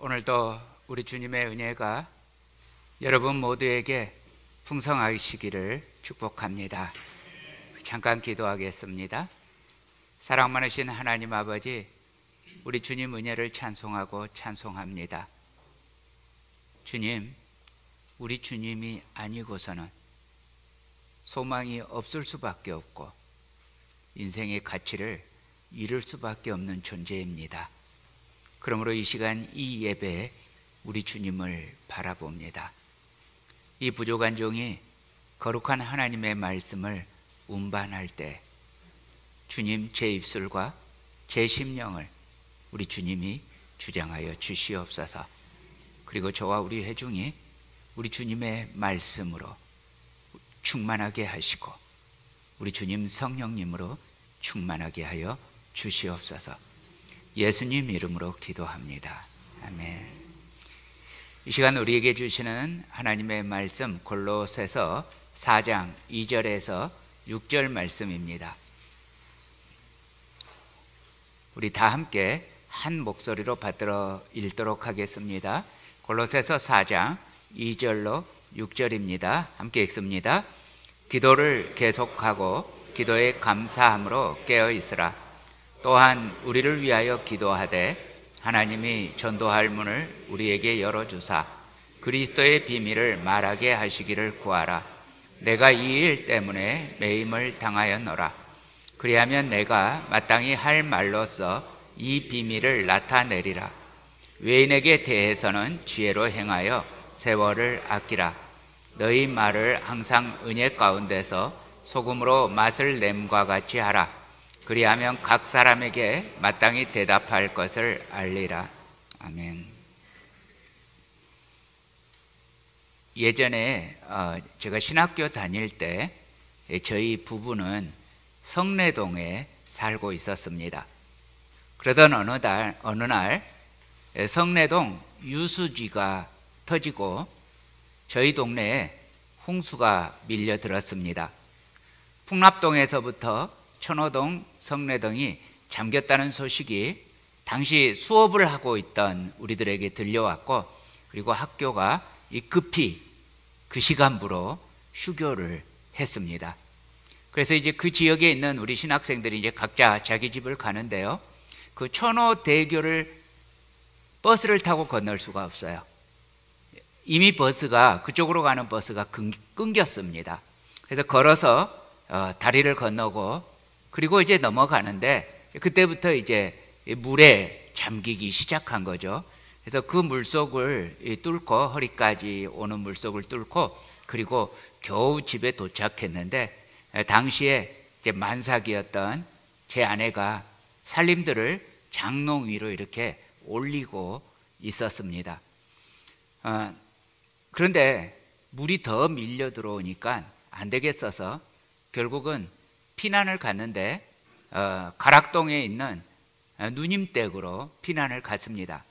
오늘도 우리 주님의 은혜가 여러분 모두에게 풍성하시기를 축복합니다. 잠깐 기도하겠습니다. 사랑 많으신 하나님 아버지, 우리 주님 은혜를 찬송하고 찬송합니다. 주님, 우리 주님이 아니고서는 소망이 없을 수밖에 없고 인생의 가치를 잃을 수밖에 없는 존재입니다. 그러므로 이 시간 이 예배에 우리 주님을 바라봅니다. 이 부족한 종이 거룩한 하나님의 말씀을 운반할 때 주님, 제 입술과 제 심령을 우리 주님이 주장하여 주시옵소서. 그리고 저와 우리 회중이 우리 주님의 말씀으로 충만하게 하시고 우리 주님 성령님으로 충만하게 하여 주시옵소서. 예수님 이름으로 기도합니다. 아멘. 이 시간 우리에게 주시는 하나님의 말씀 골로새서 4장 2절에서 6절 말씀입니다. 우리 다 함께 한 목소리로 받들어 읽도록 하겠습니다. 골로새서 4장 2절로 6절입니다. 함께 읽습니다. 기도를 계속하고 기도에 감사함으로 깨어 있으라. 또한 우리를 위하여 기도하되 하나님이 전도할 문을 우리에게 열어주사 그리스도의 비밀을 말하게 하시기를 구하라. 내가 이 일 때문에 매임을 당하였노라. 그리하면 내가 마땅히 할 말로써 이 비밀을 나타내리라. 외인에게 대해서는 지혜로 행하여 세월을 아끼라. 너희 말을 항상 은혜 가운데서 소금으로 맛을 냄과 같이 하라. 그리하면 각 사람에게 마땅히 대답할 것을 알리라. 아멘. 예전에 제가 신학교 다닐 때 저희 부부는 성내동에 살고 있었습니다. 그러던 어느 날 성내동 유수지가 터지고 저희 동네에 홍수가 밀려들었습니다. 풍납동에서부터 천호동, 성내동이 잠겼다는 소식이 당시 수업을 하고 있던 우리들에게 들려왔고, 그리고 학교가 급히 그 시간부로 휴교를 했습니다. 그래서 이제 그 지역에 있는 우리 신학생들이 이제 각자 자기 집을 가는데요. 그 천호대교를 버스를 타고 건널 수가 없어요. 이미 그쪽으로 가는 버스가 끊겼습니다. 그래서 걸어서 다리를 건너고 그리고 이제 넘어가는데 그때부터 이제 물에 잠기기 시작한 거죠. 그래서 그 물속을 뚫고 허리까지 오는 물속을 뚫고 그리고 겨우 집에 도착했는데 당시에 이제 만삭이었던 제 아내가 살림들을 장롱 위로 이렇게 올리고 있었습니다. 그런데 물이 더 밀려 들어오니까 안 되겠어서 결국은 피난을 갔는데 가락동에 있는 누님댁으로 피난을 갔습니다.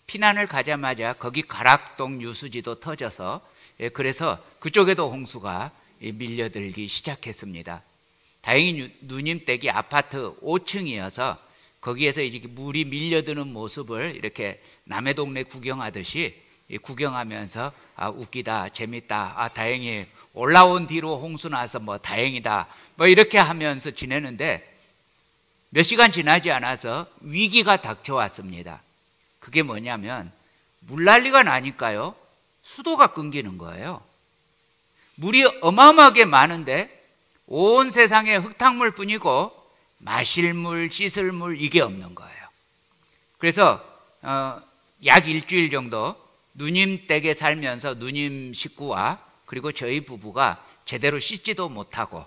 피난을 가자마자 거기 가락동 유수지도 터져서 그래서 그쪽에도 홍수가 밀려들기 시작했습니다. 다행히 누님댁이 아파트 5층이어서 거기에서 이제 물이 밀려드는 모습을 이렇게 남의 동네 구경하듯이 구경하면서 웃기다, 재밌다, 다행히 올라온 뒤로 홍수 나서 다행이다, 이렇게 하면서 지내는데 몇 시간 지나지 않아서 위기가 닥쳐왔습니다. 그게 뭐냐면 물난리가 나니까요, 수도가 끊기는 거예요. 물이 어마어마하게 많은데 온 세상에 흙탕물 뿐이고 마실 물, 씻을 물 이게 없는 거예요. 그래서 약 일주일 정도 누님 댁에 살면서 누님 식구와 그리고 저희 부부가 제대로 씻지도 못하고,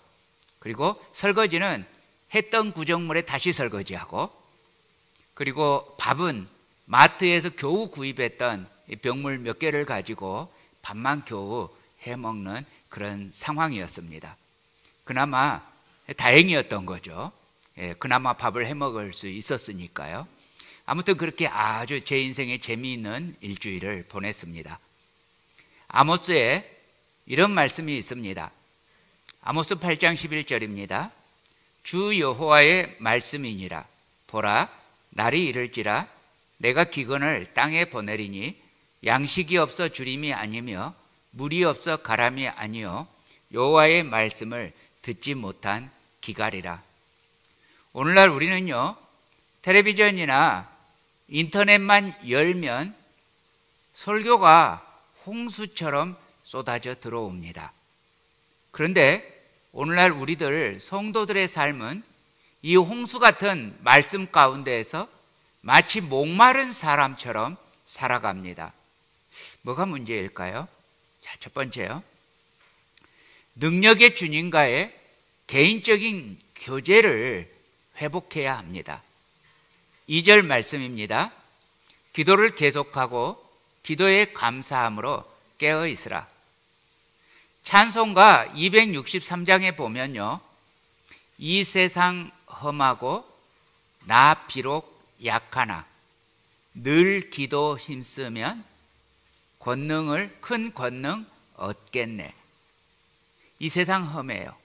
그리고 설거지는 했던 구정물에 다시 설거지하고, 그리고 밥은 마트에서 겨우 구입했던 병물 몇 개를 가지고 밥만 겨우 해먹는 그런 상황이었습니다. 그나마 다행이었던 거죠. 그나마 밥을 해먹을 수 있었으니까요. 아무튼 그렇게 아주 제 인생에 재미있는 일주일을 보냈습니다. 아모스에 이런 말씀이 있습니다. 아모스 8장 11절입니다. 주 여호와의 말씀이니라. 보라, 날이 이를지라 내가 기근을 땅에 보내리니 양식이 없어 주림이 아니며 물이 없어 가람이 아니요 여호와의 말씀을 듣지 못한 기갈이라. 오늘날 우리는요, 텔레비전이나 인터넷만 열면 설교가 홍수처럼 쏟아져 들어옵니다. 그런데 오늘날 우리들 성도들의 삶은 이 홍수 같은 말씀 가운데에서 마치 목마른 사람처럼 살아갑니다. 뭐가 문제일까요? 자, 첫 번째요. 능력의 주님과의 개인적인 교제를 회복해야 합니다. 2절 말씀입니다. 기도를 계속하고 기도에 감사함으로 깨어 있으라. 찬송가 263장에 보면요, 이 세상 험하고 나 비록 약하나 늘 기도 힘쓰면 큰 권능 얻겠네. 이 세상 험해요.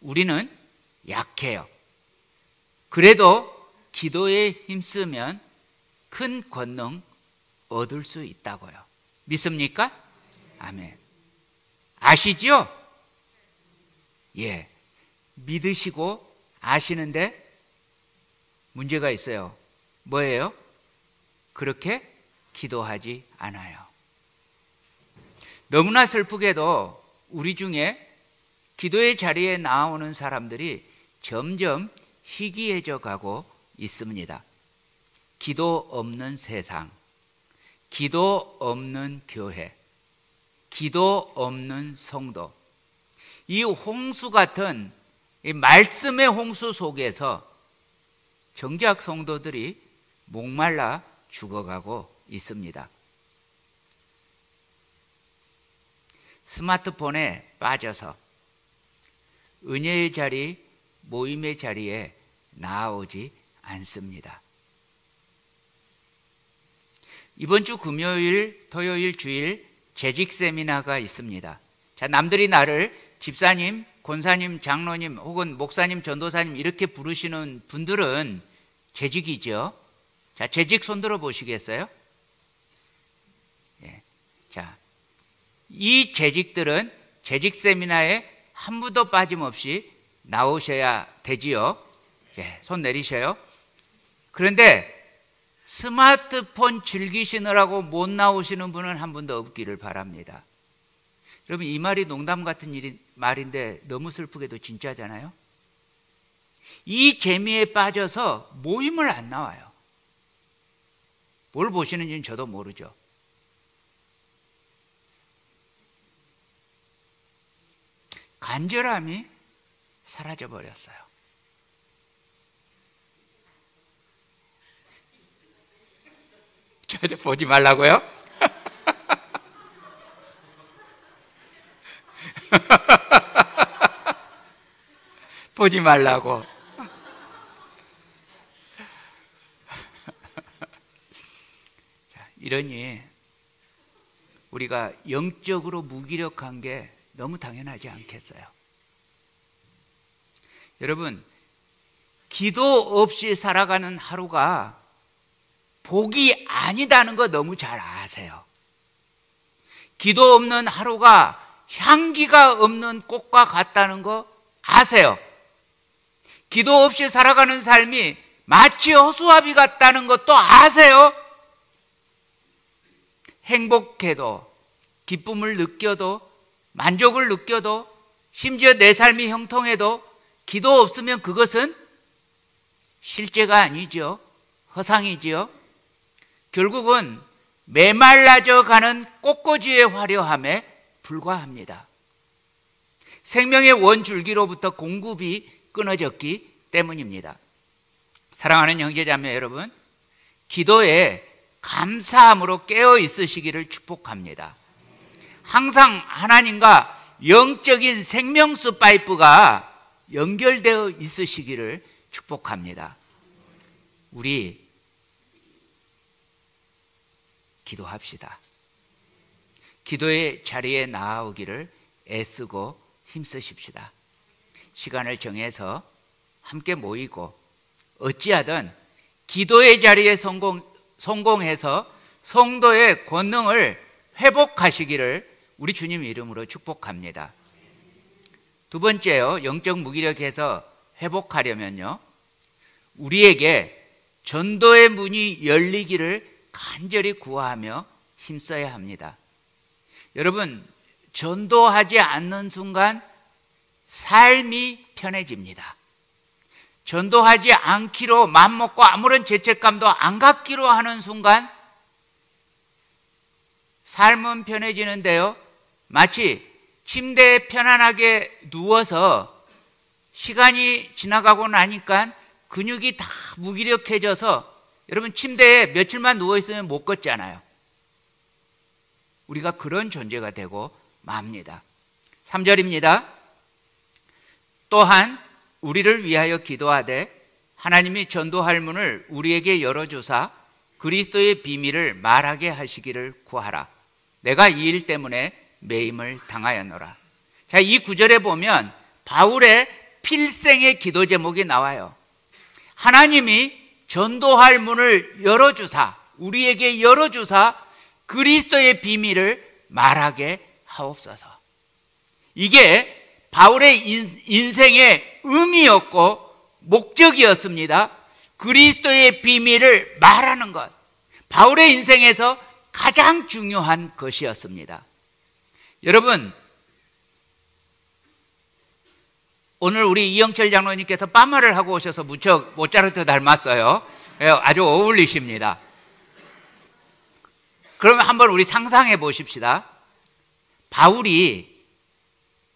우리는 약해요. 그래도 기도에 힘쓰면 큰 권능 얻을 수 있다고요. 믿습니까? 아멘. 아시죠? 예. 믿으시고 아시는데 문제가 있어요. 뭐예요? 그렇게 기도하지 않아요. 너무나 슬프게도 우리 중에 기도의 자리에 나오는 사람들이 점점 희귀해져 가고 있습니다. 기도 없는 세상, 기도 없는 교회, 기도 없는 성도, 이 홍수 같은 이 말씀의 홍수 속에서 정작 성도들이 목말라 죽어가고 있습니다. 스마트폰에 빠져서 은혜의 자리, 모임의 자리에 나오지 않습니다. 이번 주 금요일, 토요일, 주일 재직 세미나가 있습니다. 자, 남들이 나를 집사님, 권사님, 장로님 혹은 목사님, 전도사님 이렇게 부르시는 분들은 재직이죠. 자, 재직 손 들어 보시겠어요? 예. 자, 이 재직들은 재직 세미나에 한 분도 빠짐없이 나오셔야 되지요. 예, 손 내리셔요. 그런데 스마트폰 즐기시느라고 못 나오시는 분은 한 분도 없기를 바랍니다. 여러분, 이 말이 농담 같은 말인데 너무 슬프게도 진짜잖아요. 이 재미에 빠져서 모임을 안 나와요. 뭘 보시는지는 저도 모르죠. 간절함이 사라져버렸어요. 저 보지 말라고요? 보지 말라고. 자, 이러니 우리가 영적으로 무기력한 게 너무 당연하지 않겠어요? 여러분, 기도 없이 살아가는 하루가 복이 아니다는 거 너무 잘 아세요. 기도 없는 하루가 향기가 없는 꽃과 같다는 거 아세요. 기도 없이 살아가는 삶이 마치 허수아비 같다는 것도 아세요. 행복해도, 기쁨을 느껴도, 만족을 느껴도, 심지어 내 삶이 형통해도 기도 없으면 그것은 실제가 아니죠. 허상이지요. 결국은 메말라져 가는 꽃꽂이의 화려함에 불과합니다. 생명의 원줄기로부터 공급이 끊어졌기 때문입니다. 사랑하는 형제자매 여러분, 기도에 감사함으로 깨어 있으시기를 축복합니다. 항상 하나님과 영적인 생명수 파이프가 연결되어 있으시기를 축복합니다. 우리 기도합시다. 기도의 자리에 나아오기를 애쓰고 힘쓰십시다. 시간을 정해서 함께 모이고 어찌하든 기도의 자리에 성공해서 성도의 권능을 회복하시기를 우리 주님 이름으로 축복합니다. 두 번째요, 영적 무기력에서 회복하려면요, 우리에게 전도의 문이 열리기를 간절히 구하며 힘써야 합니다. 여러분, 전도하지 않는 순간 삶이 편해집니다. 전도하지 않기로 맘먹고 아무런 죄책감도 안 갖기로 하는 순간 삶은 편해지는데요, 마치 침대에 편안하게 누워서 시간이 지나가고 나니까 근육이 다 무기력해져서 여러분 침대에 며칠만 누워있으면 못 걷잖아요. 우리가 그런 존재가 되고 맙니다. 3절입니다. 또한 우리를 위하여 기도하되 하나님이 전도할 문을 우리에게 열어주사 그리스도의 비밀을 말하게 하시기를 구하라. 내가 이 일 때문에 매임을 당하였노라. 자, 이 구절에 보면 바울의 필생의 기도 제목이 나와요. 하나님이 전도할 문을 열어주사, 우리에게 열어주사 그리스도의 비밀을 말하게 하옵소서. 이게 바울의 인생의 의미였고 목적이었습니다. 그리스도의 비밀을 말하는 것, 바울의 인생에서 가장 중요한 것이었습니다. 여러분, 오늘 우리 이영철 장로님께서 빠마를 하고 오셔서 무척 모차르트 닮았어요. 아주 어울리십니다. 그러면 한번 우리 상상해 보십시다.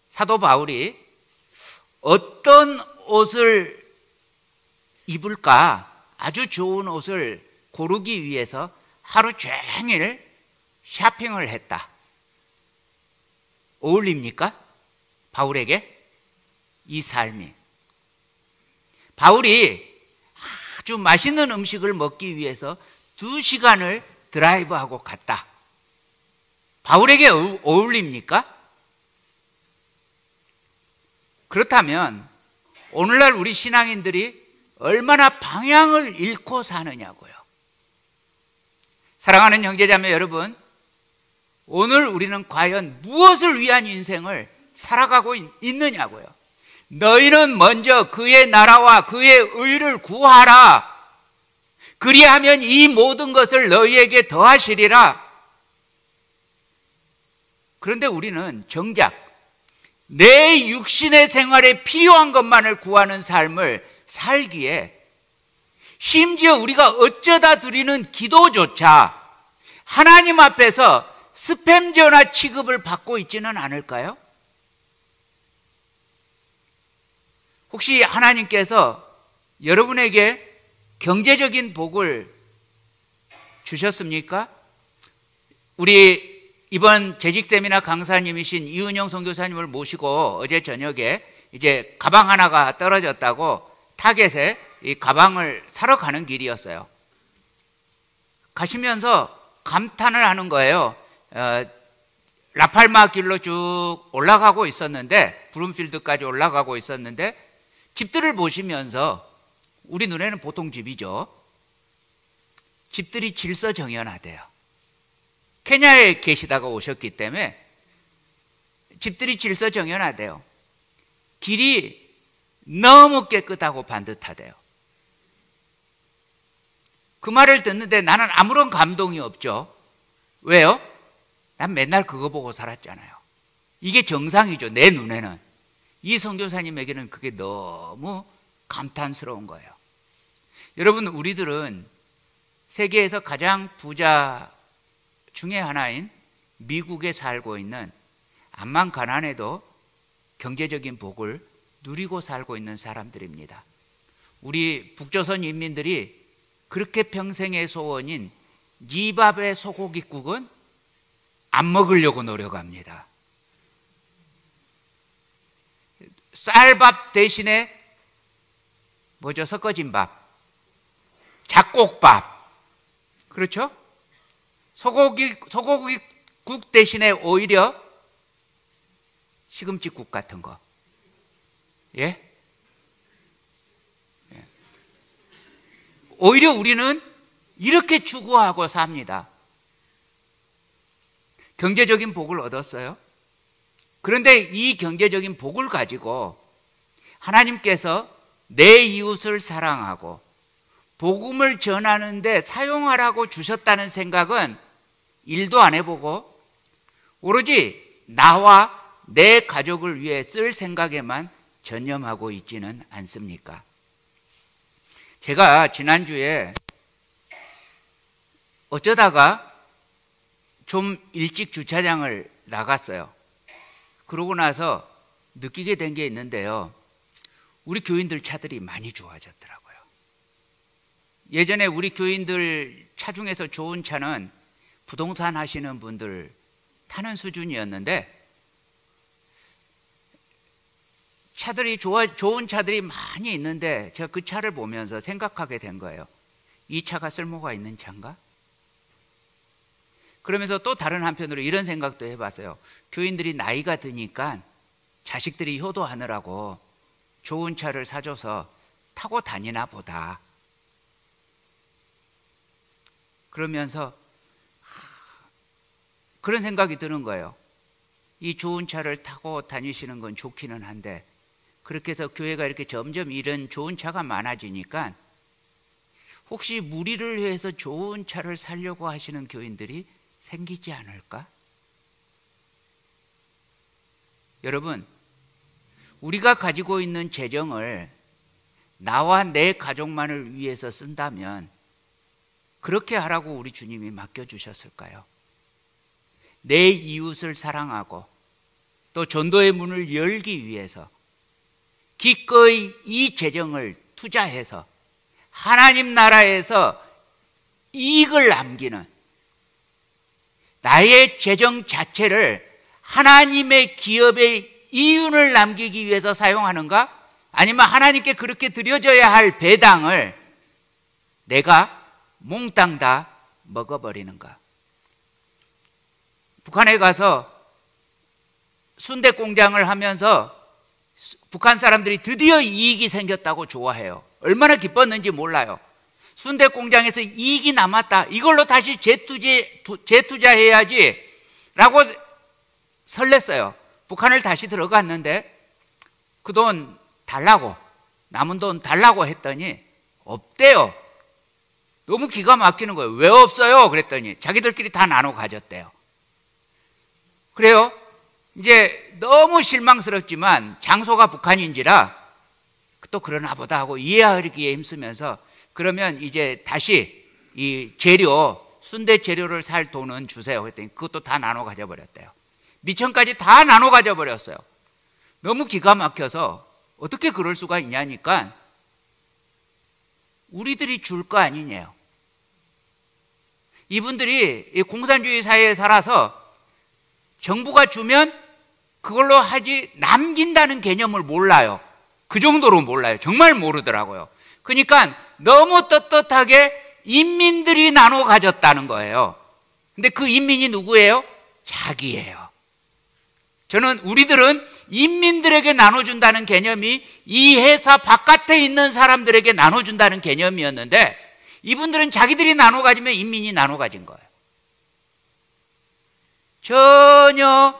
사도 바울이 어떤 옷을 입을까 아주 좋은 옷을 고르기 위해서 하루 종일 쇼핑을 했다. 어울립니까? 바울에게? 이 삶이. 바울이 아주 맛있는 음식을 먹기 위해서 2시간을 드라이브하고 갔다. 바울에게 어울립니까? 그렇다면 오늘날 우리 신앙인들이 얼마나 방향을 잃고 사느냐고요. 사랑하는 형제자매 여러분, 오늘 우리는 과연 무엇을 위한 인생을 살아가고 있느냐고요. 너희는 먼저 그의 나라와 그의 의를 구하라. 그리하면 이 모든 것을 너희에게 더하시리라. 그런데 우리는 정작 내 육신의 생활에 필요한 것만을 구하는 삶을 살기에 심지어 우리가 어쩌다 드리는 기도조차 하나님 앞에서 스팸 전화 취급을 받고 있지는 않을까요? 혹시 하나님께서 여러분에게 경제적인 복을 주셨습니까? 우리 이번 재직 세미나 강사님이신 이은영 선교사님을 모시고 어제 저녁에 이제 가방 하나가 떨어졌다고 타겟에 이 가방을 사러 가는 길이었어요. 가시면서 감탄을 하는 거예요. 라팔마 길로 쭉 올라가고 있었는데, 브룸필드까지 올라가고 있었는데 집들을 보시면서, 우리 눈에는 보통 집이죠, 집들이 질서정연하대요. 케냐에 계시다가 오셨기 때문에 집들이 질서정연하대요. 길이 너무 깨끗하고 반듯하대요. 그 말을 듣는데 나는 아무런 감동이 없죠. 왜요? 난 맨날 그거 보고 살았잖아요. 이게 정상이죠, 내 눈에는. 이 선교사님에게는 그게 너무 감탄스러운 거예요. 여러분, 우리들은 세계에서 가장 부자 중에 하나인 미국에 살고 있는, 암만 가난해도 경제적인 복을 누리고 살고 있는 사람들입니다. 우리 북조선 인민들이 그렇게 평생의 소원인 니밥의 소고기국은 안 먹으려고 노력합니다. 쌀밥 대신에 뭐죠? 섞어진 밥, 잡곡밥, 그렇죠? 소고기국 대신에 오히려 시금치국 같은 거. 예? 오히려 우리는 이렇게 추구하고 삽니다. 경제적인 복을 얻었어요. 그런데 이 경제적인 복을 가지고 하나님께서 내 이웃을 사랑하고 복음을 전하는데 사용하라고 주셨다는 생각은 일도 안 해보고 오로지 나와 내 가족을 위해 쓸 생각에만 전념하고 있지는 않습니까? 제가 지난주에 어쩌다가 좀 일찍 주차장을 나갔어요. 그러고 나서 느끼게 된 게 있는데요. 우리 교인들 차들이 많이 좋아졌더라고요. 예전에 우리 교인들 차 중에서 좋은 차는 부동산 하시는 분들 타는 수준이었는데 차들이 좋은 차들이 많이 있는데 제가 그 차를 보면서 생각하게 된 거예요. 이 차가 쓸모가 있는 차인가? 그러면서 또 다른 한편으로 이런 생각도 해봤어요. 교인들이 나이가 드니까 자식들이 효도하느라고 좋은 차를 사줘서 타고 다니나 보다. 그러면서 그런 생각이 드는 거예요. 이 좋은 차를 타고 다니시는 건 좋기는 한데 그렇게 해서 교회가 이렇게 점점 이런 좋은 차가 많아지니까 혹시 무리를 위해서 좋은 차를 사려고 하시는 교인들이 생기지 않을까? 여러분, 우리가 가지고 있는 재정을 나와 내 가족만을 위해서 쓴다면 그렇게 하라고 우리 주님이 맡겨주셨을까요? 내 이웃을 사랑하고 또 전도의 문을 열기 위해서 기꺼이 이 재정을 투자해서 하나님 나라에서 이익을 남기는 나의 재정 자체를 하나님의 기업의 이윤을 남기기 위해서 사용하는가? 아니면 하나님께 그렇게 드려져야 할 배당을 내가 몽땅 다 먹어버리는가? 북한에 가서 순대 공장을 하면서 북한 사람들이 드디어 이익이 생겼다고 좋아해요. 얼마나 기뻤는지 몰라요. 순대 공장에서 이익이 남았다. 이걸로 다시 재투자해야지 라고 설렜어요. 북한을 다시 들어갔는데 그 돈 달라고, 남은 돈 달라고 했더니 없대요. 너무 기가 막히는 거예요. 왜 없어요? 그랬더니 자기들끼리 다 나눠 가졌대요. 그래요? 이제 너무 실망스럽지만 장소가 북한인지라 또 그러나 보다 하고 이해하기에 힘쓰면서 그러면 이제 다시 이 재료, 순대 재료를 살 돈은 주세요. 그랬더니 그것도 다 나눠 가져버렸대요. 미천까지 다 나눠 가져버렸어요. 너무 기가 막혀서 어떻게 그럴 수가 있냐니까 우리들이 줄 거 아니냐요. 이분들이 공산주의 사회에 살아서 정부가 주면 그걸로 하지 남긴다는 개념을 몰라요. 그 정도로 몰라요. 정말 모르더라고요. 그러니까 너무 떳떳하게 인민들이 나눠 가졌다는 거예요. 근데 그 인민이 누구예요? 자기예요. 저는 우리들은 인민들에게 나눠준다는 개념이 이 회사 바깥에 있는 사람들에게 나눠준다는 개념이었는데 이분들은 자기들이 나눠 가지면 인민이 나눠 가진 거예요. 전혀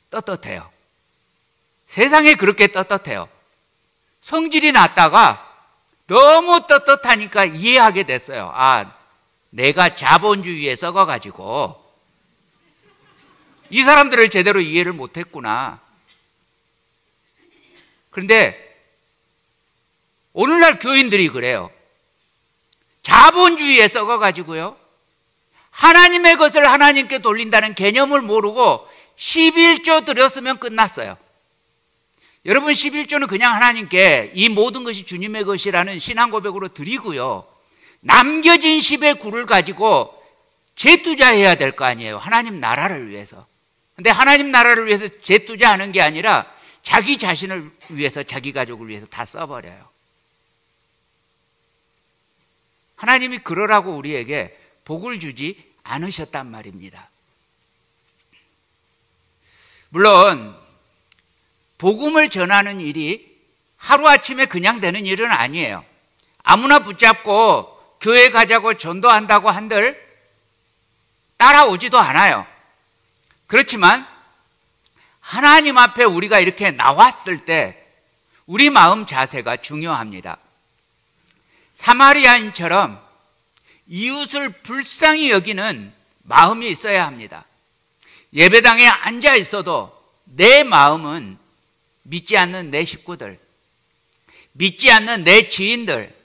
떳떳해요. 세상에 그렇게 떳떳해요. 성질이 났다가 너무 떳떳하니까 이해하게 됐어요. 아, 내가 자본주의에 썩어가지고 이 사람들을 제대로 이해를 못했구나. 그런데 오늘날 교인들이 그래요. 자본주의에 썩어가지고요. 하나님의 것을 하나님께 돌린다는 개념을 모르고 11조 드렸으면 끝났어요. 여러분 11조는 그냥 하나님께 이 모든 것이 주님의 것이라는 신앙 고백으로 드리고요. 남겨진 10의 구를 가지고 재투자해야 될 거 아니에요. 하나님 나라를 위해서. 근데 하나님 나라를 위해서 재투자하는 게 아니라 자기 자신을 위해서 자기 가족을 위해서 다 써버려요. 하나님이 그러라고 우리에게 복을 주지 않으셨단 말입니다. 물론 복음을 전하는 일이 하루아침에 그냥 되는 일은 아니에요. 아무나 붙잡고 교회 가자고 전도한다고 한들 따라오지도 않아요. 그렇지만 하나님 앞에 우리가 이렇게 나왔을 때 우리 마음 자세가 중요합니다. 사마리아인처럼 이웃을 불쌍히 여기는 마음이 있어야 합니다. 예배당에 앉아 있어도 내 마음은 믿지 않는 내 식구들, 믿지 않는 내 지인들,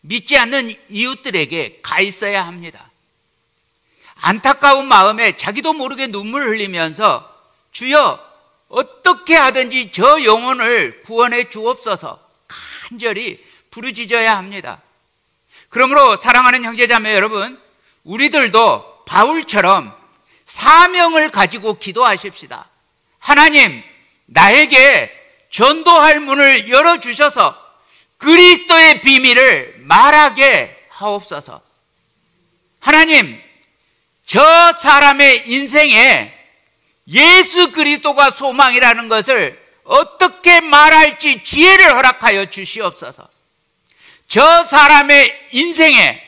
믿지 않는 이웃들에게 가 있어야 합니다. 안타까운 마음에 자기도 모르게 눈물 흘리면서 주여 어떻게 하든지 저 영혼을 구원해 주옵소서 간절히 부르짖어야 합니다. 그러므로 사랑하는 형제자매 여러분, 우리들도 바울처럼 사명을 가지고 기도하십시다. 하나님, 나에게 전도할 문을 열어주셔서 그리스도의 비밀을 말하게 하옵소서. 하나님, 저 사람의 인생에 예수 그리스도가 소망이라는 것을 어떻게 말할지 지혜를 허락하여 주시옵소서. 저 사람의 인생에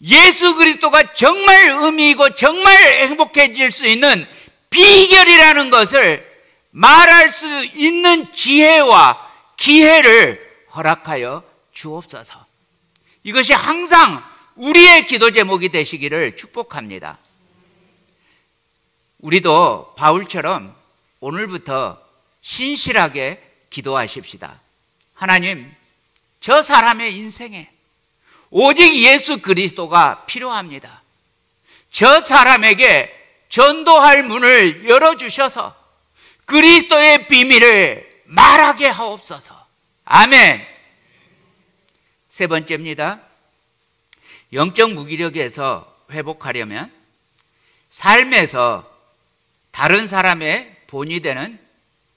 예수 그리스도가 정말 의미이고 정말 행복해질 수 있는 비결이라는 것을 말할 수 있는 지혜와 기회를 허락하여 주옵소서. 이것이 항상 우리의 기도 제목이 되시기를 축복합니다. 우리도 바울처럼 오늘부터 신실하게 기도하십시다. 하나님, 저 사람의 인생에 오직 예수 그리스도가 필요합니다. 저 사람에게 전도할 문을 열어주셔서 그리스도의 비밀을 말하게 하옵소서. 아멘. 세 번째입니다. 영적 무기력에서 회복하려면 삶에서 다른 사람의 본이 되는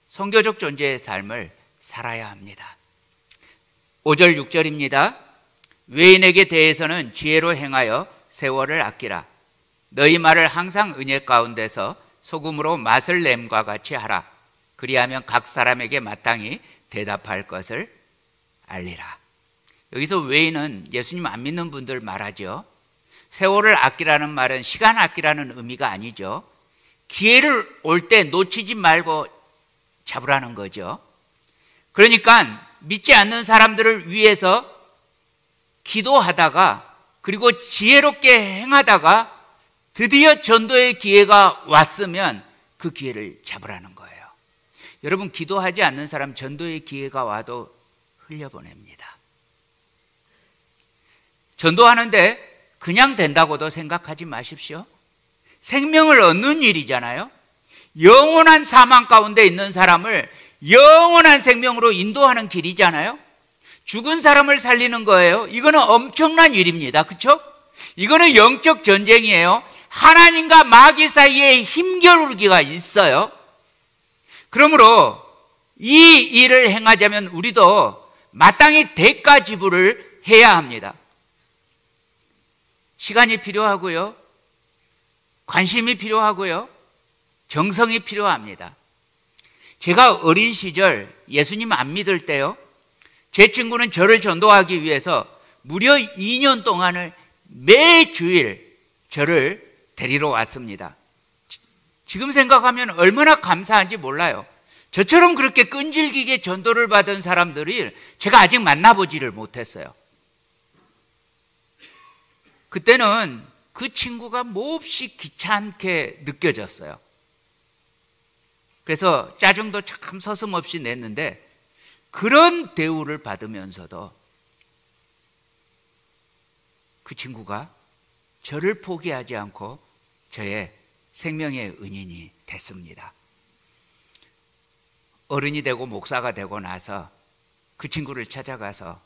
선교적 존재의 삶을 살아야 합니다. 5절 6절입니다. 외인에게 대해서는 지혜로 행하여 세월을 아끼라. 너희 말을 항상 은혜 가운데서 소금으로 맛을 냄과 같이 하라. 그리하면 각 사람에게 마땅히 대답할 것을 알리라. 여기서 외인은 예수님 안 믿는 분들 말하죠. 세월을 아끼라는 말은 시간 아끼라는 의미가 아니죠. 기회를 올 때 놓치지 말고 잡으라는 거죠. 그러니까 믿지 않는 사람들을 위해서 기도하다가 그리고 지혜롭게 행하다가 드디어 전도의 기회가 왔으면 그 기회를 잡으라는 거예요. 여러분, 기도하지 않는 사람 전도의 기회가 와도 흘려보냅니다. 전도하는데 그냥 된다고도 생각하지 마십시오. 생명을 얻는 일이잖아요. 영원한 사망 가운데 있는 사람을 영원한 생명으로 인도하는 길이잖아요. 죽은 사람을 살리는 거예요. 이거는 엄청난 일입니다. 그렇죠? 이거는 영적 전쟁이에요. 하나님과 마귀 사이에 힘겨루기가 있어요. 그러므로 이 일을 행하자면 우리도 마땅히 대가 지불을 해야 합니다. 시간이 필요하고요. 관심이 필요하고요. 정성이 필요합니다. 제가 어린 시절 예수님 안 믿을 때요, 제 친구는 저를 전도하기 위해서 무려 2년 동안을 매주일 저를 데리러 왔습니다. 지금 생각하면 얼마나 감사한지 몰라요. 저처럼 그렇게 끈질기게 전도를 받은 사람들이 제가 아직 만나보지를 못했어요. 그때는 그 친구가 몹시 귀찮게 느껴졌어요. 그래서 짜증도 참 서슴없이 냈는데 그런 대우를 받으면서도 그 친구가 저를 포기하지 않고 저의 생명의 은인이 됐습니다. 어른이 되고 목사가 되고 나서 그 친구를 찾아가서,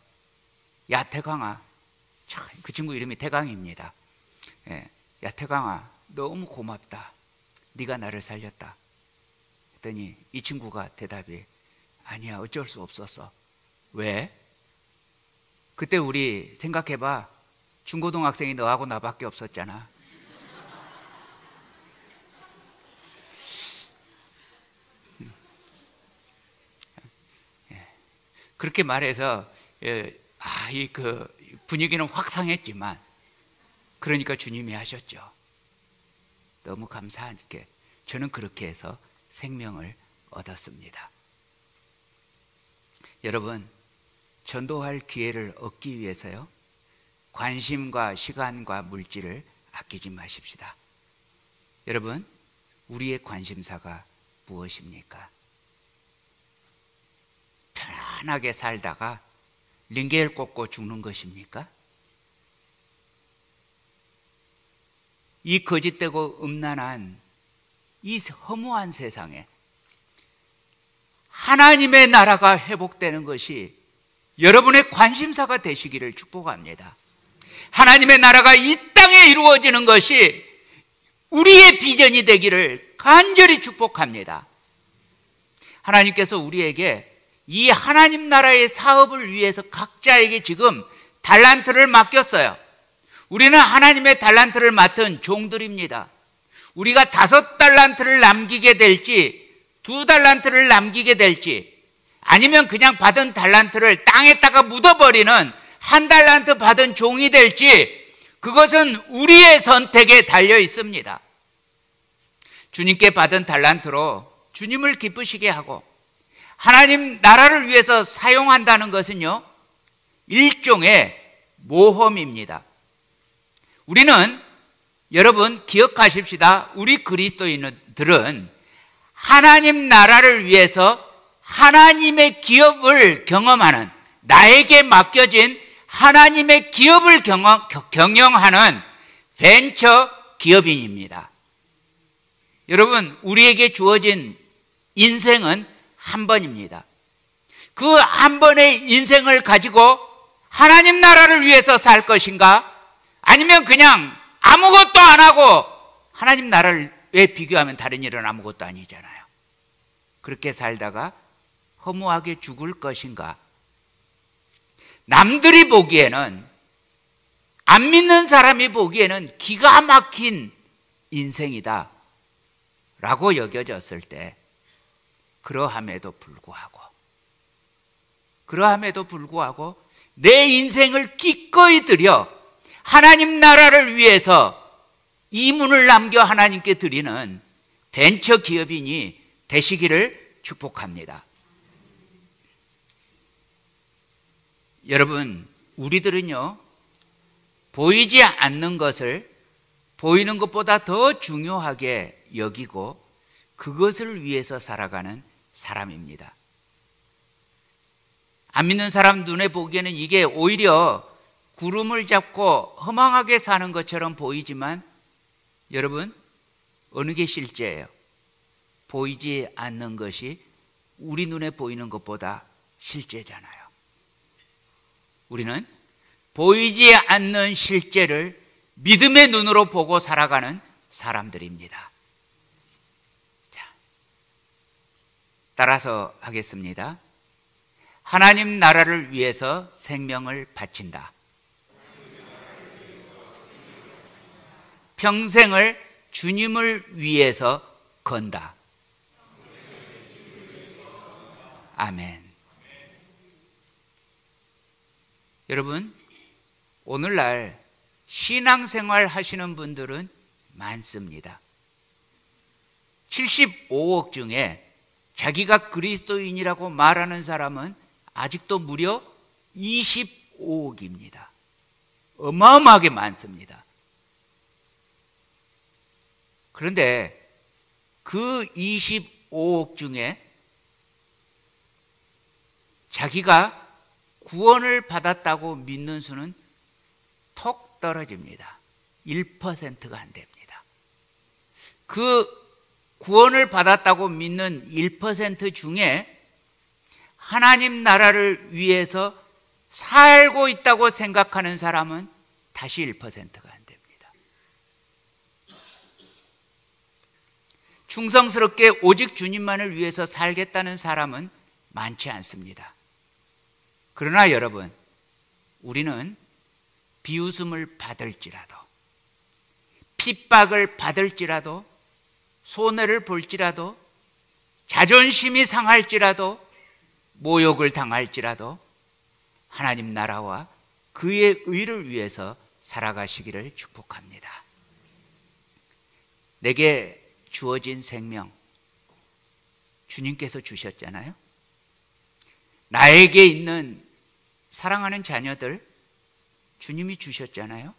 야 태광아, 그 친구 이름이 태광입니다. 야 태광아, 너무 고맙다. 네가 나를 살렸다. 했더니 이 친구가 대답이, 아니야, 어쩔 수 없었어. 왜? 그때 우리 생각해봐. 중고등학생이 너하고 나밖에 없었잖아. 그렇게 말해서 분위기는 확 상했지만 그러니까 주님이 하셨죠. 너무 감사하게 저는 그렇게 해서 생명을 얻었습니다. 여러분, 전도할 기회를 얻기 위해서요, 관심과 시간과 물질을 아끼지 마십시다. 여러분, 우리의 관심사가 무엇입니까? 편안하게 살다가 링겔 꽂고 죽는 것입니까? 이 거짓되고 음란한 이 허무한 세상에 하나님의 나라가 회복되는 것이 여러분의 관심사가 되시기를 축복합니다. 하나님의 나라가 이 땅에 이루어지는 것이 우리의 비전이 되기를 간절히 축복합니다. 하나님께서 우리에게 이 하나님 나라의 사업을 위해서 각자에게 지금 달란트를 맡겼어요. 우리는 하나님의 달란트를 맡은 종들입니다. 우리가 5달란트를 남기게 될지 2달란트를 남기게 될지, 아니면 그냥 받은 달란트를 땅에다가 묻어버리는 1달란트 받은 종이 될지, 그것은 우리의 선택에 달려 있습니다. 주님께 받은 달란트로 주님을 기쁘시게 하고 하나님 나라를 위해서 사용한다는 것은요, 일종의 모험입니다. 우리는, 여러분 기억하십시다. 우리 그리스도인들은 하나님 나라를 위해서 하나님의 기업을 경험하는, 나에게 맡겨진 하나님의 기업을 경영하는 벤처 기업인입니다. 여러분, 우리에게 주어진 인생은 한 번입니다. 그 한 번의 인생을 가지고 하나님 나라를 위해서 살 것인가? 아니면 그냥 아무것도 안 하고, 하나님 나라에 비교하면 다른 일은 아무것도 아니잖아요. 그렇게 살다가 허무하게 죽을 것인가? 남들이 보기에는, 안 믿는 사람이 보기에는 기가 막힌 인생이다 라고 여겨졌을 때, 그러함에도 불구하고 내 인생을 기꺼이 들여 하나님 나라를 위해서 이문을 남겨 하나님께 드리는 벤처 기업인이 되시기를 축복합니다. 여러분, 우리들은요, 보이지 않는 것을 보이는 것보다 더 중요하게 여기고 그것을 위해서 살아가는 사람입니다. 안 믿는 사람 눈에 보기에는 이게 오히려 구름을 잡고 허망하게 사는 것처럼 보이지만, 여러분, 어느 게 실제예요? 보이지 않는 것이 우리 눈에 보이는 것보다 실제잖아요. 우리는 보이지 않는 실제를 믿음의 눈으로 보고 살아가는 사람들입니다. 자, 따라서 하겠습니다. 하나님 나라를 위해서 생명을 바친다. 평생을 주님을 위해서 건다. 아멘. 여러분, 오늘날 신앙생활 하시는 분들은 많습니다. 75억 중에 자기가 그리스도인이라고 말하는 사람은 아직도 무려 25억입니다. 어마어마하게 많습니다. 그런데 그 25억 중에 자기가 구원을 받았다고 믿는 수는 톡 떨어집니다. 1%가 안 됩니다. 그 구원을 받았다고 믿는 1% 중에 하나님 나라를 위해서 살고 있다고 생각하는 사람은 다시 1%가 안 됩니다. 충성스럽게 오직 주님만을 위해서 살겠다는 사람은 많지 않습니다. 그러나 여러분, 우리는 비웃음을 받을지라도, 핍박을 받을지라도, 손해를 볼지라도, 자존심이 상할지라도, 모욕을 당할지라도 하나님 나라와 그의 의를 위해서 살아가시기를 축복합니다. 내게 주어진 생명 주님께서 주셨잖아요. 나에게 있는 사랑하는 자녀들 주님이 주셨잖아요.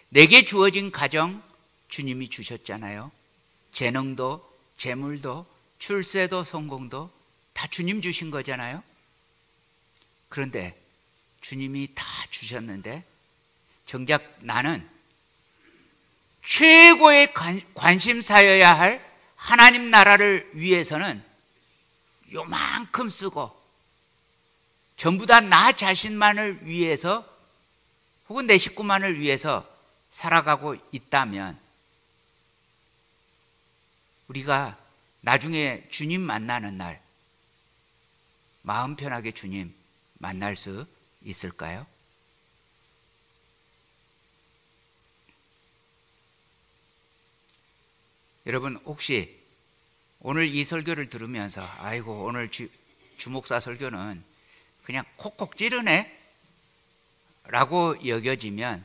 내게 주어진 가정 주님이 주셨잖아요. 재능도 재물도 출세도 성공도 다 주님 주신 거잖아요. 그런데 주님이 다 주셨는데 정작 나는 최고의 관심사여야 할 하나님 나라를 위해서는 요만큼 쓰고 전부 다 나 자신만을 위해서 혹은 내 식구만을 위해서 살아가고 있다면 우리가 나중에 주님 만나는 날 마음 편하게 주님 만날 수 있을까요? 여러분 혹시 오늘 이 설교를 들으면서 아이고 오늘 주목사 설교는 그냥 콕콕 찌르네 라고 여겨지면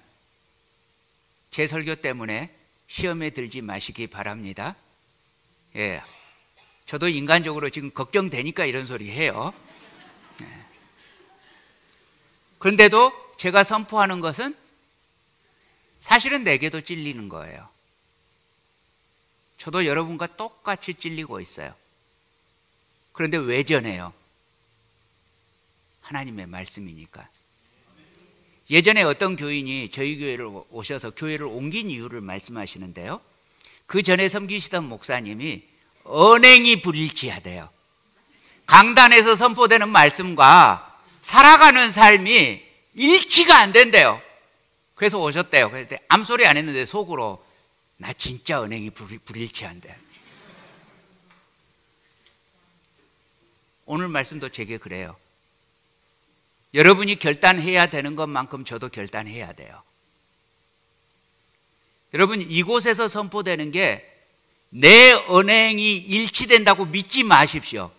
제 설교 때문에 시험에 들지 마시기 바랍니다. 예, 저도 인간적으로 지금 걱정되니까 이런 소리 해요. 예. 그런데도 제가 선포하는 것은 사실은 내게도 찔리는 거예요. 저도 여러분과 똑같이 찔리고 있어요. 그런데 왜 전해요? 하나님의 말씀이니까. 예전에 어떤 교인이 저희 교회를 오셔서 교회를 옮긴 이유를 말씀하시는데요. 그 전에 섬기시던 목사님이 언행이 불일치하대요. 강단에서 선포되는 말씀과 살아가는 삶이 일치가 안 된대요. 그래서 오셨대요. 그래서 아무 소리 안 했는데 속으로 나 진짜 언행이 불일치한데. 오늘 말씀도 제게 그래요. 여러분이 결단해야 되는 것만큼 저도 결단해야 돼요. 여러분 이곳에서 선포되는 게 내 언행이 일치된다고 믿지 마십시오.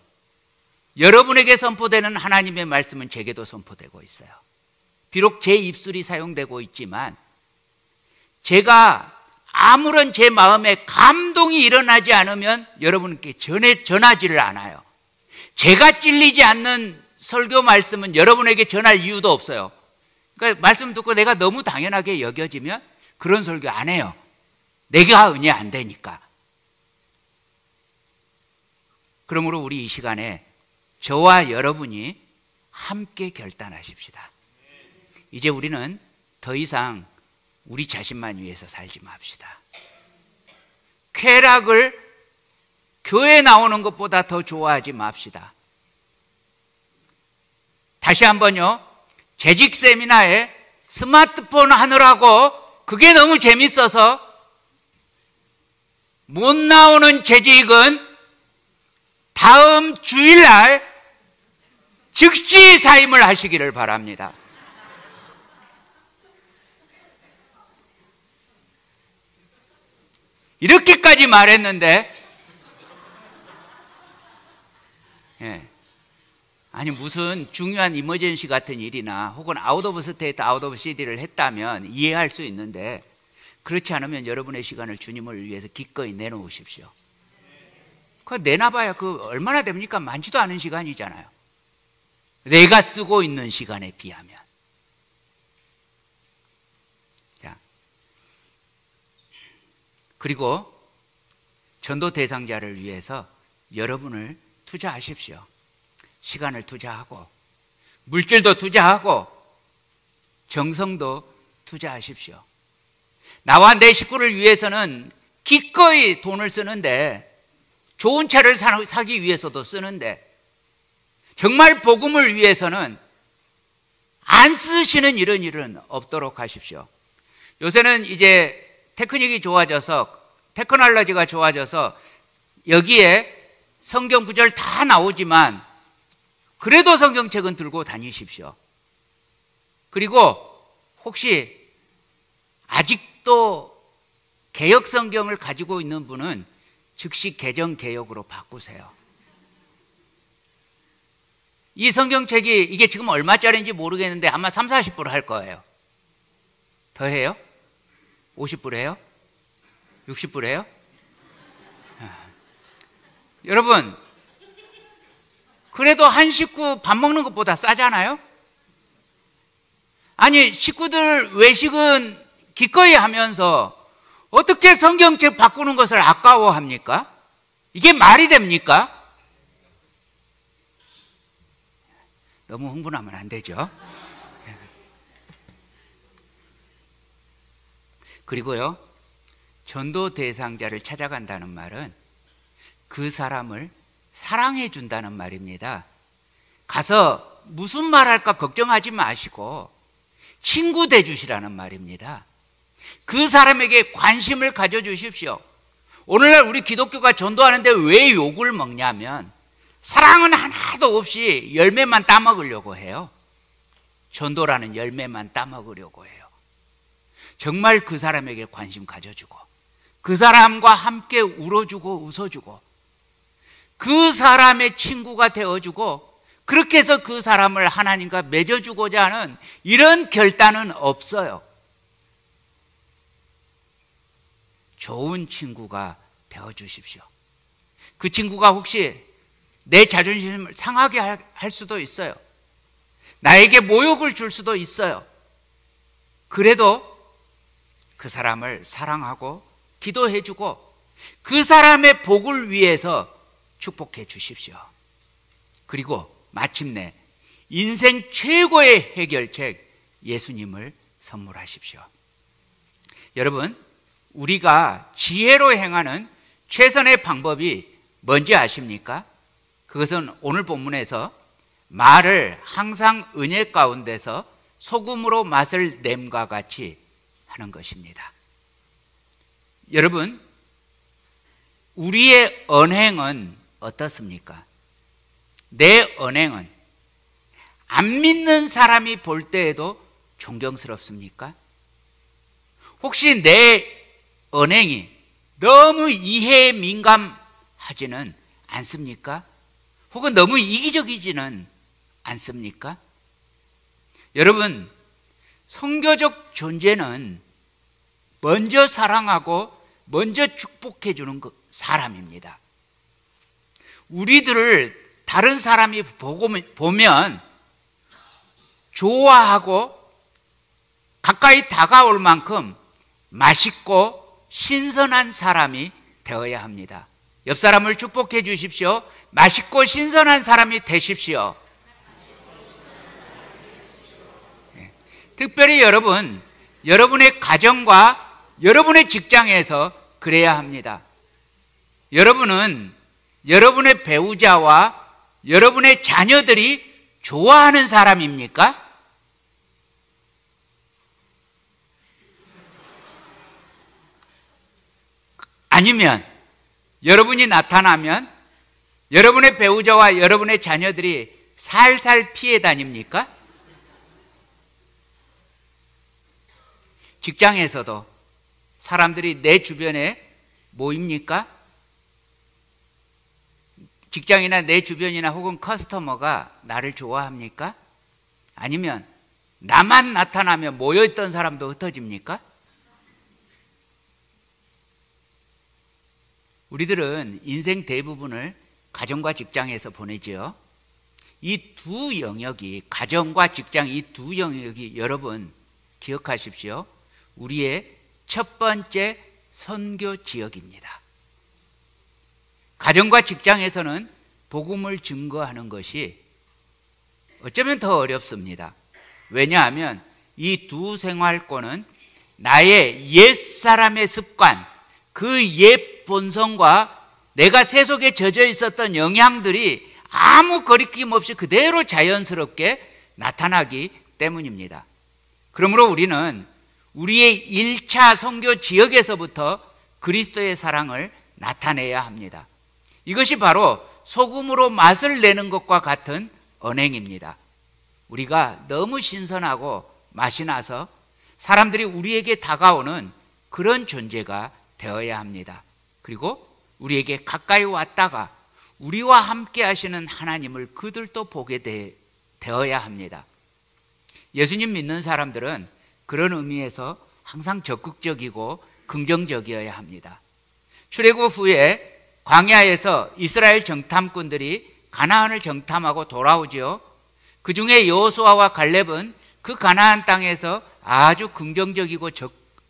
여러분에게 선포되는 하나님의 말씀은 제게도 선포되고 있어요. 비록 제 입술이 사용되고 있지만 제가 아무런 제 마음에 감동이 일어나지 않으면 여러분께 전하지를 않아요. 제가 찔리지 않는 설교 말씀은 여러분에게 전할 이유도 없어요. 그러니까 말씀 듣고 내가 너무 당연하게 여겨지면 그런 설교 안 해요. 내가 은혜 안 되니까. 그러므로 우리 이 시간에 저와 여러분이 함께 결단하십시다. 이제 우리는 더 이상 우리 자신만 위해서 살지 맙시다. 쾌락을 교회 나오는 것보다 더 좋아하지 맙시다. 다시 한번요. 재직 세미나에 스마트폰 하느라고 그게 너무 재밌어서 못 나오는 재직은 다음 주일날 즉시 사임을 하시기를 바랍니다. 이렇게까지 말했는데 예. 아니 무슨 중요한 이머전시 같은 일이나 혹은 아웃 오브 스테이트 아웃 오브 시티를 했다면 이해할 수 있는데 그렇지 않으면 여러분의 시간을 주님을 위해서 기꺼이 내놓으십시오. 그거 내놔봐야 그 얼마나 됩니까? 많지도 않은 시간이잖아요. 내가 쓰고 있는 시간에 비하면. 자, 그리고 전도 대상자를 위해서 여러분을 투자하십시오. 시간을 투자하고 물질도 투자하고 정성도 투자하십시오. 나와 내 식구를 위해서는 기꺼이 돈을 쓰는데 좋은 차를 사기 위해서도 쓰는데 정말 복음을 위해서는 안 쓰시는 이런 일은 없도록 하십시오. 요새는 이제 테크닉이 좋아져서 테크놀로지가 좋아져서 여기에 성경 구절 다 나오지만 그래도 성경책은 들고 다니십시오. 그리고 혹시 아직도 개역 성경을 가지고 있는 분은 즉시 개정 개역으로 바꾸세요. 이 성경책이 이게 지금 얼마짜리인지 모르겠는데 아마 3, 40불 할 거예요. 더 해요? 50불 해요? 60불 해요? 여러분, 그래도 한 식구 밥 먹는 것보다 싸잖아요? 아니, 식구들 외식은 기꺼이 하면서 어떻게 성경책 바꾸는 것을 아까워합니까? 이게 말이 됩니까? 너무 흥분하면 안 되죠. 그리고요, 전도 대상자를 찾아간다는 말은 그 사람을 사랑해 준다는 말입니다. 가서 무슨 말 할까 걱정하지 마시고 친구 돼 주시라는 말입니다. 그 사람에게 관심을 가져 주십시오. 오늘날 우리 기독교가 전도하는데 왜 욕을 먹냐면 사랑은 하나도 없이 열매만 따먹으려고 해요. 전도라는 열매만 따먹으려고 해요. 정말 그 사람에게 관심 가져주고 그 사람과 함께 울어주고 웃어주고 그 사람의 친구가 되어주고 그렇게 해서 그 사람을 하나님과 맺어주고자 하는 이런 결단은 없어요. 좋은 친구가 되어주십시오. 그 친구가 혹시 내 자존심을 상하게 할 수도 있어요. 나에게 모욕을 줄 수도 있어요. 그래도 그 사람을 사랑하고 기도해주고 그 사람의 복을 위해서 축복해 주십시오. 그리고 마침내 인생 최고의 해결책 예수님을 선물하십시오. 여러분, 우리가 지혜로 행하는 최선의 방법이 뭔지 아십니까? 그것은 오늘 본문에서 말을 항상 은혜 가운데서 소금으로 맛을 냄과 같이 하는 것입니다. 여러분, 우리의 언행은 어떻습니까? 내 언행은 안 믿는 사람이 볼 때에도 존경스럽습니까? 혹시 내 언행이 너무 이해에 민감하지는 않습니까? 혹은 너무 이기적이지는 않습니까? 여러분, 선교적 존재는 먼저 사랑하고 먼저 축복해 주는 사람입니다. 우리들을 다른 사람이 보면 좋아하고 가까이 다가올 만큼 맛있고 신선한 사람이 되어야 합니다. 옆 사람을 축복해 주십시오. 맛있고 신선한 사람이 되십시오. 네. 특별히 여러분의 가정과 여러분의 직장에서 그래야 합니다. 여러분은 여러분의 배우자와 여러분의 자녀들이 좋아하는 사람입니까? 아니면 여러분이 나타나면 여러분의 배우자와 여러분의 자녀들이 살살 피해 다닙니까? 직장에서도 사람들이 내 주변에 모입니까? 직장이나 내 주변이나 혹은 커스터머가 나를 좋아합니까? 아니면 나만 나타나면 모여있던 사람도 흩어집니까? 우리들은 인생 대부분을 가정과 직장에서 보내지요. 이 두 영역이, 가정과 직장 이 두 영역이 여러분 기억하십시오. 우리의 첫 번째 선교 지역입니다. 가정과 직장에서는 복음을 증거하는 것이 어쩌면 더 어렵습니다. 왜냐하면 이 두 생활권은 나의 옛사람의 습관, 그 옛 본성과 내가 세속에 젖어 있었던 영향들이 아무 거리낌 없이 그대로 자연스럽게 나타나기 때문입니다. 그러므로 우리는 우리의 1차 선교 지역에서부터 그리스도의 사랑을 나타내야 합니다. 이것이 바로 소금으로 맛을 내는 것과 같은 언행입니다. 우리가 너무 신선하고 맛이 나서 사람들이 우리에게 다가오는 그런 존재가 되어야 합니다. 그리고 우리에게 가까이 왔다가 우리와 함께 하시는 하나님을 그들도 보게 되어야 합니다. 예수님 믿는 사람들은 그런 의미에서 항상 적극적이고 긍정적이어야 합니다. 출애굽 후에 광야에서 이스라엘 정탐꾼들이 가나안을 정탐하고 돌아오지요. 그 중에 여호수아와 갈렙은 그 가나안 땅에서 아주 긍정적이고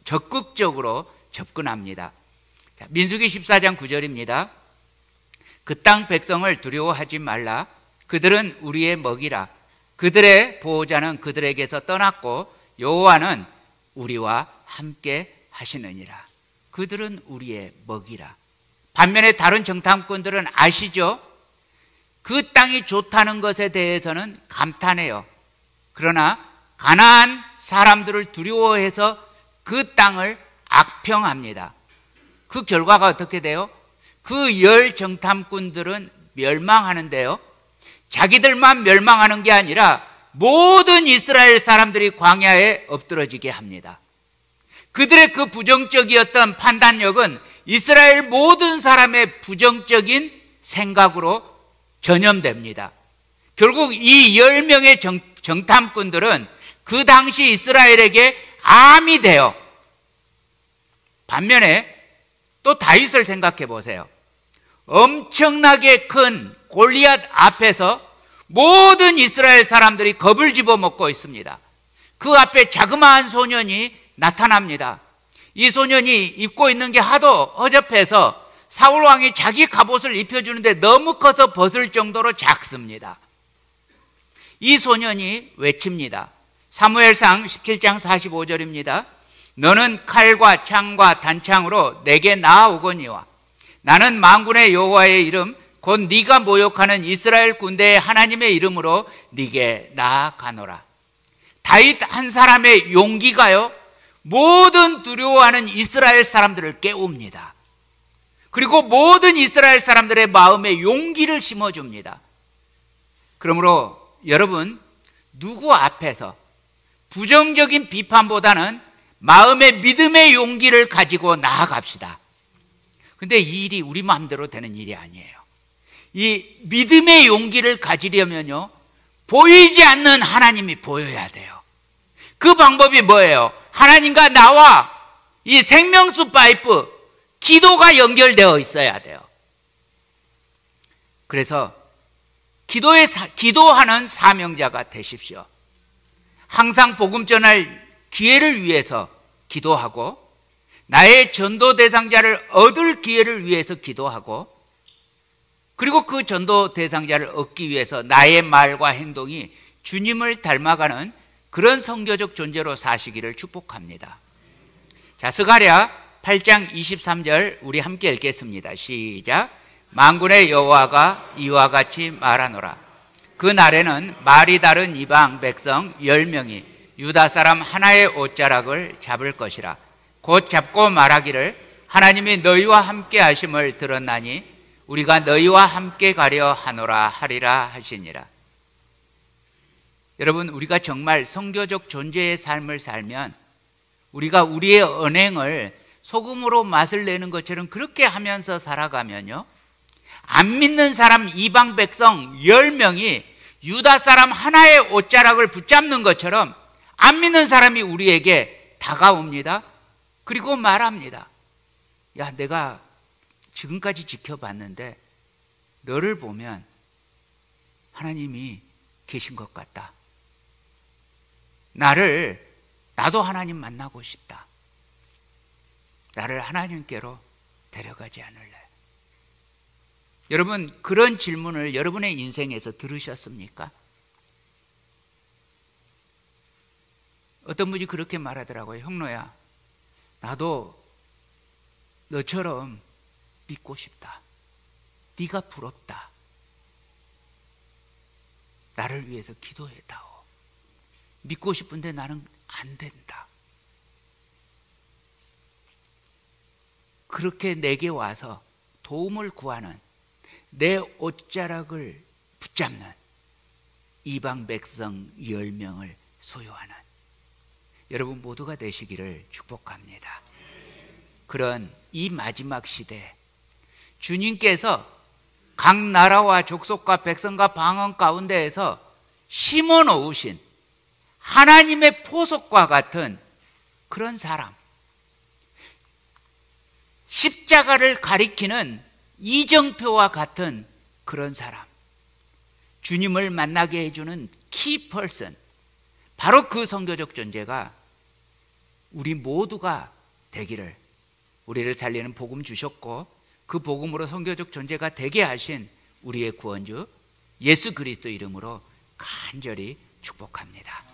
적극적으로 접근합니다. 민수기 14장 9절입니다. 그 땅 백성을 두려워하지 말라. 그들은 우리의 먹이라. 그들의 보호자는 그들에게서 떠났고 여호와는 우리와 함께 하시느니라. 그들은 우리의 먹이라. 반면에 다른 정탐꾼들은 아시죠? 그 땅이 좋다는 것에 대해서는 감탄해요. 그러나 가나안 사람들을 두려워해서 그 땅을 악평합니다. 그 결과가 어떻게 돼요? 그 10 정탐꾼들은 멸망하는데요. 자기들만 멸망하는 게 아니라 모든 이스라엘 사람들이 광야에 엎드러지게 합니다. 그들의 그 부정적이었던 판단력은 이스라엘 모든 사람의 부정적인 생각으로 전염됩니다. 결국 이 10명의 정탐꾼들은 그 당시 이스라엘에게 암이 돼요. 반면에 또 다윗을 생각해 보세요. 엄청나게 큰 골리앗 앞에서 모든 이스라엘 사람들이 겁을 집어먹고 있습니다. 그 앞에 자그마한 소년이 나타납니다. 이 소년이 입고 있는 게 하도 허접해서 사울 왕이 자기 갑옷을 입혀주는데 너무 커서 벗을 정도로 작습니다. 이 소년이 외칩니다. 사무엘상 17장 45절입니다. 너는 칼과 창과 단창으로 내게 나아오거니와 나는 만군의 여호와의 이름 곧 네가 모욕하는 이스라엘 군대의 하나님의 이름으로 네게 나아가노라. 다윗 한 사람의 용기가요, 모든 두려워하는 이스라엘 사람들을 깨웁니다. 그리고 모든 이스라엘 사람들의 마음에 용기를 심어줍니다. 그러므로 여러분, 누구 앞에서 부정적인 비판보다는 마음의 믿음의 용기를 가지고 나아갑시다. 근데 이 일이 우리 마음대로 되는 일이 아니에요. 이 믿음의 용기를 가지려면요, 보이지 않는 하나님이 보여야 돼요. 그 방법이 뭐예요? 하나님과 나와 이 생명수 파이프, 기도가 연결되어 있어야 돼요. 그래서 기도하는 사명자가 되십시오. 항상 복음 전할 기회를 위해서 기도하고, 나의 전도 대상자를 얻을 기회를 위해서 기도하고, 그리고 그 전도 대상자를 얻기 위해서 나의 말과 행동이 주님을 닮아가는 그런 선교적 존재로 사시기를 축복합니다. 자, 스가랴 8장 23절 우리 함께 읽겠습니다. 시작. 만군의 여호와가 이와 같이 말하노라. 그 날에는 말이 다른 이방 백성 10명이 유다 사람 하나의 옷자락을 잡을 것이라. 곧 잡고 말하기를 하나님이 너희와 함께 하심을 들었나니 우리가 너희와 함께 가려 하노라 하리라 하시니라. 여러분, 우리가 정말 선교적 존재의 삶을 살면, 우리가 우리의 언행을 소금으로 맛을 내는 것처럼 그렇게 하면서 살아가면요, 안 믿는 사람 이방 백성 10명이 유다 사람 하나의 옷자락을 붙잡는 것처럼 안 믿는 사람이 우리에게 다가옵니다. 그리고 말합니다. 야, 내가 지금까지 지켜봤는데 너를 보면 하나님이 계신 것 같다. 나도 하나님 만나고 싶다. 나를 하나님께로 데려가지 않을래? 여러분, 그런 질문을 여러분의 인생에서 들으셨습니까? 어떤 분이 그렇게 말하더라고요. 형로야, 나도 너처럼 믿고 싶다. 네가 부럽다. 나를 위해서 기도해다오. 믿고 싶은데 나는 안 된다. 그렇게 내게 와서 도움을 구하는, 내 옷자락을 붙잡는 이방 백성 10명을 소유하는 여러분 모두가 되시기를 축복합니다. 그런 이 마지막 시대, 주님께서 각 나라와 족속과 백성과 방언 가운데에서 심어 놓으신 하나님의 보석과 같은 그런 사람, 십자가를 가리키는 이정표와 같은 그런 사람, 주님을 만나게 해주는 키퍼슨, 바로 그 선교적 존재가 우리 모두가 되기를, 우리를 살리는 복음 주셨고 그 복음으로 선교적 존재가 되게 하신 우리의 구원주 예수 그리스도 이름으로 간절히 축복합니다.